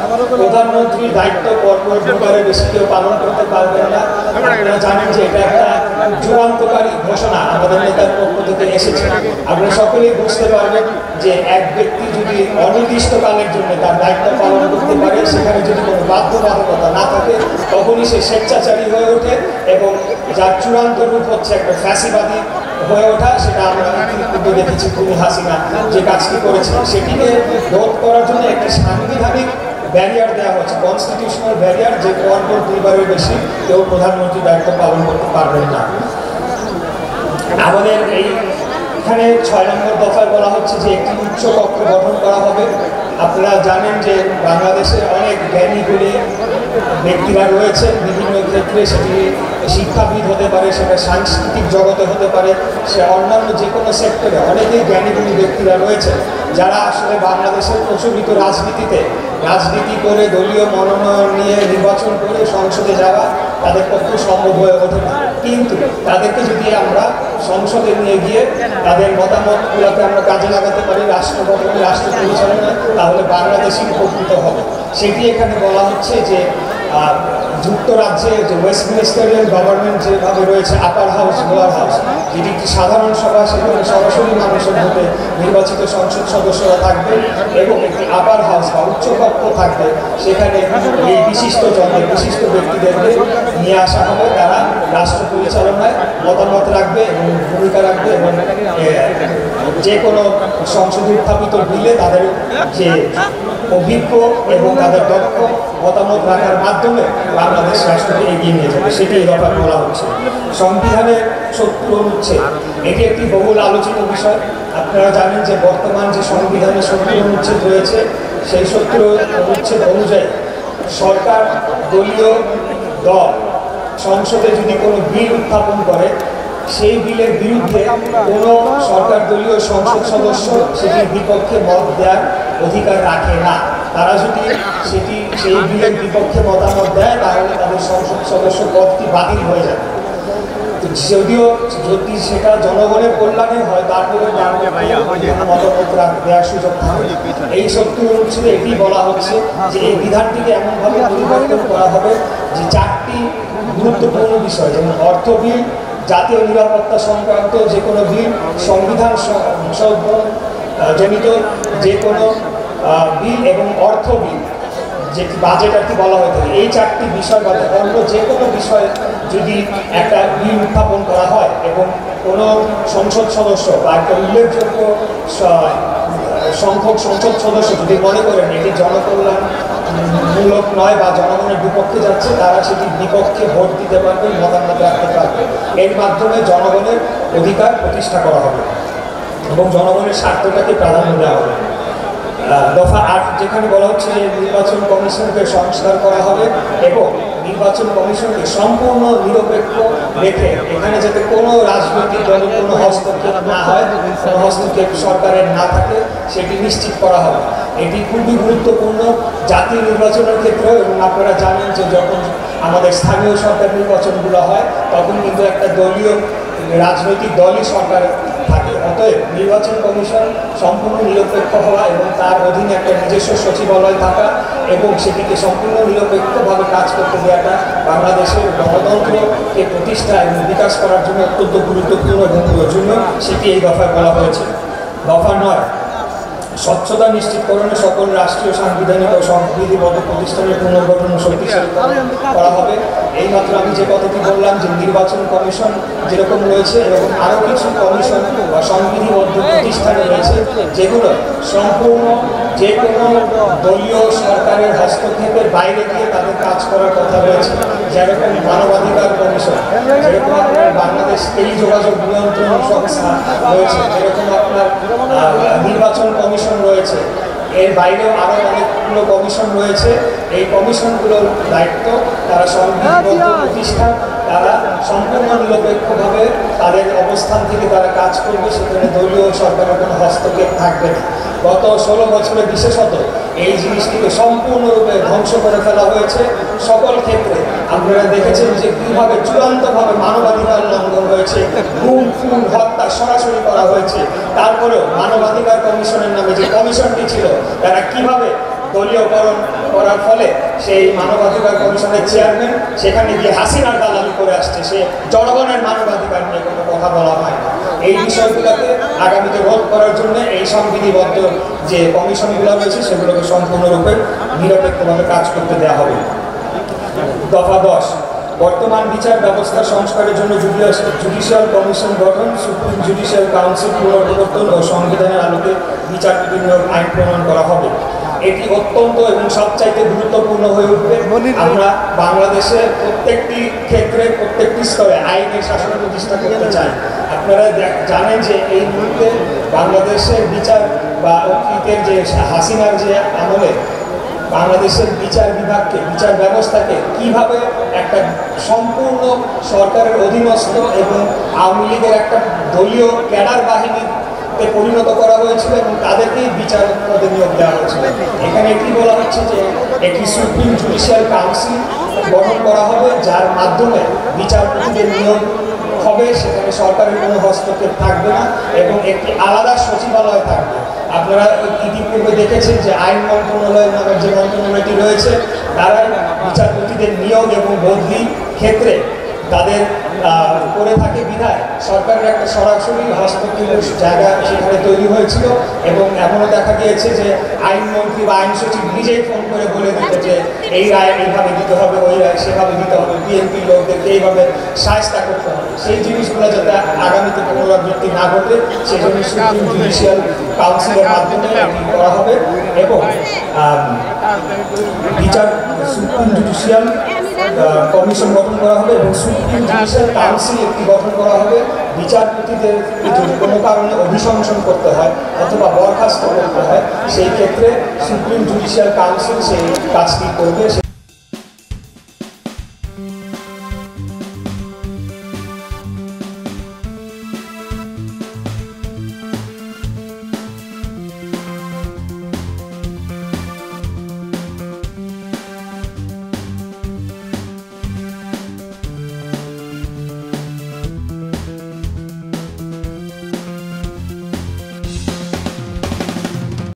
প্রধানমন্ত্রীর দায়িত্ব পরপরে বেশি কেউ পালন করতে পারবেন না। আপনারা জানেন যে এটা একটা চূড়ান্তকারী ঘোষণা আমাদের নেতার পক্ষ থেকে এসেছে। আপনারা সকলেই বুঝতে পারবেন যে এক ব্যক্তি যদি অনির্দিষ্টকালের জন্য তার দায়িত্ব পালন করতে পারে, সেখানে যদি কোনো বাধ্যবাধকতা না থাকে, তখনই সে স্বেচ্ছাচারী হয়ে ওঠে এবং যার চূড়ান্ত রূপ হচ্ছে একটা ফ্যাসিবাদী হয়ে ওঠা। সেটা আমরা ইতিমধ্যে দেখেছি খুনি হাসিনা যে কাজটি করেছিলেন। সেটিকে রোধ করার জন্য একটি সাংবিধানিক ব্যারিয়ার দেওয়া হচ্ছে, কনস্টিটিউশনাল ব্যারিয়ার, যে পরপর দুইবারের বেশি কেউ প্রধানমন্ত্রীর দায়িত্ব পালন করতে পারবেন না। আমাদের এইখানে 6 নম্বর দফায় বলা হচ্ছে যে একটি উচ্চ কক্ষ গঠন করা হবে। আপনারা জানেন যে বাংলাদেশে অনেক জ্ঞানী গুণী ব্যক্তিরা রয়েছে বিভিন্ন ক্ষেত্রে, সেটি শিক্ষাবিদ হতে পারে, সেটা সাংস্কৃতিক জগতে হতে পারে, সে অন্যান্য যে কোনো সেক্টরে অনেকেই জ্ঞানী গুণী ব্যক্তিরা রয়েছে, যারা আসলে বাংলাদেশের প্রচলিত রাজনীতি করে দলীয় মনোনয়ন নিয়ে নির্বাচন করে সংসদে যাওয়া তাদের পক্ষে সম্ভব হয়ে ওঠে না। কিন্তু তাদেরকে যদি আমরা সংসদে নিয়ে গিয়ে তাদের মতামতগুলোকে আমরা কাজে লাগাতে পারি রাষ্ট্র গঠনে, রাষ্ট্র পরিচালনায়, তাহলে বাংলাদেশই উপকৃত হবে। সেটি এখানে বলা হচ্ছে যে যুক্তরাজ্যে যে ওয়েস্টমিনিস্টারিয়ান গভর্নমেন্ট যেভাবে রয়েছে, আপার হাউস লোয়ার হাউস, যেটি একটি সাধারণ সভা, সেখানে সরাসরি মানুষের ভোটে নির্বাচিত সংসদ সদস্যরা থাকবে এবং একটি আপার হাউস বা উচ্চকক্ষ থাকবে, সেখানে এই বিশিষ্ট ব্যক্তিদেরকে নিয়ে আসা হবে। তারা রাষ্ট্র পরিচালনায় মতামত রাখবে এবং ভূমিকা রাখবে এবং যে কোনো সংসদে উত্থাপিত বিলে তাদের যে অভিজ্ঞ এবং তাদের দক্ষ মতামত রাখার মাধ্যমে বাংলাদেশ রাষ্ট্রকে এগিয়ে নিয়ে যাবে, সেটি এই ব্যাপারে বলা হচ্ছে। সংবিধানের 70 অনুচ্ছেদ, এটি একটি বহুল আলোচিত বিষয়। আপনারা জানেন যে বর্তমান যে সংবিধানের 70 অনুচ্ছেদ রয়েছে, সেই 70 অনুচ্ছেদ অনুযায়ী সরকার দলীয় দল সংসদে যদি কোনো বিল উত্থাপন করে, সেই বিলের বিরুদ্ধে কোনো সরকার দলীয় সংসদ সদস্য সেটির বিপক্ষে মত দেওয়ার অধিকার রাখে না। তারা যদি সেই বিলের বিপক্ষে মতামত দেয়, তাহলে তাদের সংসদ সদস্য পদটি বাতিল হয়ে যাবে। যদিও যদি সেটা জনগণের কল্যাণে হয়, তারপরে মতামত দেওয়ার সুযোগ থাকে। এই 70 অনুচ্ছেদে এটি বলা হচ্ছে যে এই বিধানটিকে এমনভাবে পরিবর্তন করা হবে যে 4টি গুরুত্বপূর্ণ বিষয়, যেমন অর্থ বিল, জাতীয় নিরাপত্তা সংক্রান্ত যে কোনো বিল, সংবিধান জনিত যে কোনো বিল এবং অর্থ বিল, যে বাজেট আর কি বলা হয়ে থাকে, এই 4টি বিষয় বাদে অন্য যে কোনো বিষয়ে যদি একটা বিল উত্থাপন করা হয় এবং কোনো সংসদ সদস্য বা একটা উল্লেখযোগ্য সংখ্যক সংসদ সদস্য যদি মনে করেন এটি জনকল্যাণমূলক নয় বা জনগণের বিপক্ষে যাচ্ছে, তারা সেটির বিপক্ষে ভোট দিতে পারবে, মতামত রাখতে পারবে। এর মাধ্যমে জনগণের অধিকার প্রতিষ্ঠা করা হবে এবং জনগণের স্বার্থটাকে প্রাধান্য দেওয়া হবে। দফা 8 যেখানে বলা হচ্ছে যে নির্বাচন কমিশনকে সংস্কার করা হবে এবং নির্বাচন কমিশনকে সম্পূর্ণ নিরপেক্ষ রেখে এখানে যাতে কোনো রাজনৈতিক দলের কোনো হস্তক্ষেপ না হয়, কোনো হস্তক্ষেপ সরকারের না থাকে, সেটি নিশ্চিত করা হবে। এটি খুবই গুরুত্বপূর্ণ জাতীয় নির্বাচনের ক্ষেত্রেও। এবং আপনারা জানেন যে যখন আমাদের স্থানীয় সরকার নির্বাচনগুলো হয়, তখন কিন্তু একটা দলীয় রাজনৈতিক দলই সরকার থাকে। অতএব নির্বাচন কমিশন সম্পূর্ণ নিরপেক্ষ হওয়া এবং তার অধীনে একটা নিজস্ব সচিবালয় থাকা এবং সেটিকে সম্পূর্ণ নিরপেক্ষভাবে কাজ করতে দেওয়াটা বাংলাদেশের গণতন্ত্রকে প্রতিষ্ঠা এবং বিকাশ করার জন্য অত্যন্ত গুরুত্বপূর্ণ এবং প্রয়োজনীয়, সেটি এই দফায় বলা হয়েছে। দফা 9, স্বচ্ছতা নিশ্চিতকরণে সকল রাষ্ট্রীয় সাংবিধানিক ও সংবিধিবদ্ধ প্রতিষ্ঠানের পুনর্গঠন শক্তিশালী করা হবে। এইমাত্র আমি যে কথাটি বললাম যে নির্বাচন কমিশন যেরকম রয়েছে, এরকম আরও কিছু কমিশন বা সংবিধিবদ্ধ প্রতিষ্ঠান রয়েছে যেগুলো সম্পূর্ণ যে কোনো দলীয় সরকারের হস্তক্ষেপের বাইরে গিয়ে তাদের কাজ করার কথা রয়েছে। যেরকম মানবাধিকার কমিশন, যেরকম আপনার বাংলাদেশ টেলিযোগাযোগ নিয়ন্ত্রণ সংস্থা রয়েছে, যেরকম আপনার নির্বাচন কমিশন রয়েছে, এর বাইরেও আরও অনেকগুলো কমিশন রয়েছে। এই কমিশনগুলোর দায়িত্ব, তারা সংবিধিবদ্ধ প্রতিষ্ঠান, তারা সম্পূর্ণ নিরপেক্ষভাবে তাদের অবস্থান থেকে তারা কাজ করবে, সেখানে দলীয় সরকারের কোনো হস্তক্ষেপ থাকবে না। গত 16 বছরে বিশেষত এই জিনিসটিকে সম্পূর্ণরূপে ধ্বংস করে ফেলা হয়েছে। সকল ক্ষেত্রে আপনারা দেখেছেন যে কীভাবে চূড়ান্তভাবে মানবাধিকার লঙ্ঘন হয়েছে, গুম খুন হত্যা সরাসরি করা হয়েছে। তারপরেও মানবাধিকার কমিশনের নামে যে কমিশনটি ছিল, তারা কিভাবে দলীয়করণ করার ফলে সেই মানবাধিকার কমিশনের চেয়ারম্যান সেখানে গিয়ে হাসিনার দালালি করে আসছে, সে জনগণের মানবাধিকার নিয়ে কোনো কথা বলা হয় না। এই বিষয়গুলোকে আগামীতে রোধ করার জন্য এই সংবিধিবদ্ধ যে কমিশনগুলো রয়েছে সেগুলোকে সম্পূর্ণরূপে নিরপেক্ষভাবে কাজ করতে দেওয়া হবে। দফা 10, বর্তমান বিচার ব্যবস্থা সংস্কারের জন্য জুডিশিয়াল কমিশন গঠন, সুপ্রিম জুডিশিয়াল কাউন্সিল পুনর্বিবর্তন ও সংবিধানের আলোকে বিচারপতি নিয়োগ আইন প্রণয়ন করা হবে। এটি অত্যন্ত এবং সবচাইতে গুরুত্বপূর্ণ হয়ে উঠবে। আমরা বাংলাদেশের প্রত্যেকটি ক্ষেত্রে প্রত্যেকটি স্তরে আইনের শাসন প্রতিষ্ঠা করতে চাই। আপনারা জানেন যে এই মুহূর্তে বাংলাদেশের বিচার বা অতীতের যে হাসিনার যে আমলে বাংলাদেশের বিচার বিভাগকে, বিচার ব্যবস্থাকে কিভাবে একটা সম্পূর্ণ সরকারের অধীনস্থ এবং আওয়ামী লীগের একটা দলীয় ক্যাডার বাহিনীতে পরিণত করা হয়েছিল এবং তাদেরকেই বিচার পদে নিয়োগ দেওয়া হয়েছিল। এখানে কি বলা হচ্ছে যে একটি সুপ্রিম জুডিশিয়াল কাউন্সিল গঠন করা হবে, যার মাধ্যমে বিচারপতিদের নিয়োগ হবে, সেখানে সরকারের কোনো হস্তক্ষেপ থাকবে না এবং একটি আলাদা সচিবালয় থাকবে। আপনারা ইতিপূর্বে দেখেছেন যে আইন মন্ত্রণালয় নামের যে মন্ত্রণালয়টি রয়েছে তারা বিচারপতিদের নিয়োগ এবং বদলি ক্ষেত্রে তাদের করে থাকে বিধায় সরকারের একটা সরাসরি হস্তক্ষেপের জায়গা সেখানে তৈরি হয়েছিল এবং এমনও দেখা গিয়েছে যে আইনমন্ত্রী বা আইন সচিব নিজেই ফোন করে বলে দিত যে এই রায় এইভাবে দিতে হবে, ওই রায় সেভাবে দিতে হবে, বিএনপির লোকদেরকে এইভাবে শায়েস্তা করতে হবে। সেই জিনিসগুলো যাতে আগামীতে পুনরাবৃত্তি না ঘটে সেই জন্য সুপ্রিম জুডিশিয়াল কাউন্সিলের মাধ্যমে এটি করা হবে এবং সুপ্রিম জুডিশিয়াল কমিশন গঠন করা হবে এবং সুপ্রিম জুডিশিয়াল কাউন্সিল একটি গঠন করা হবে। বিচারপতিদের যদি কোনো কারণে অভিশংসন করতে হয় অথবা বরখাস্ত করতে হয় সেই ক্ষেত্রে সুপ্রিম জুডিশিয়াল কাউন্সিল সেই কাজটি করবে।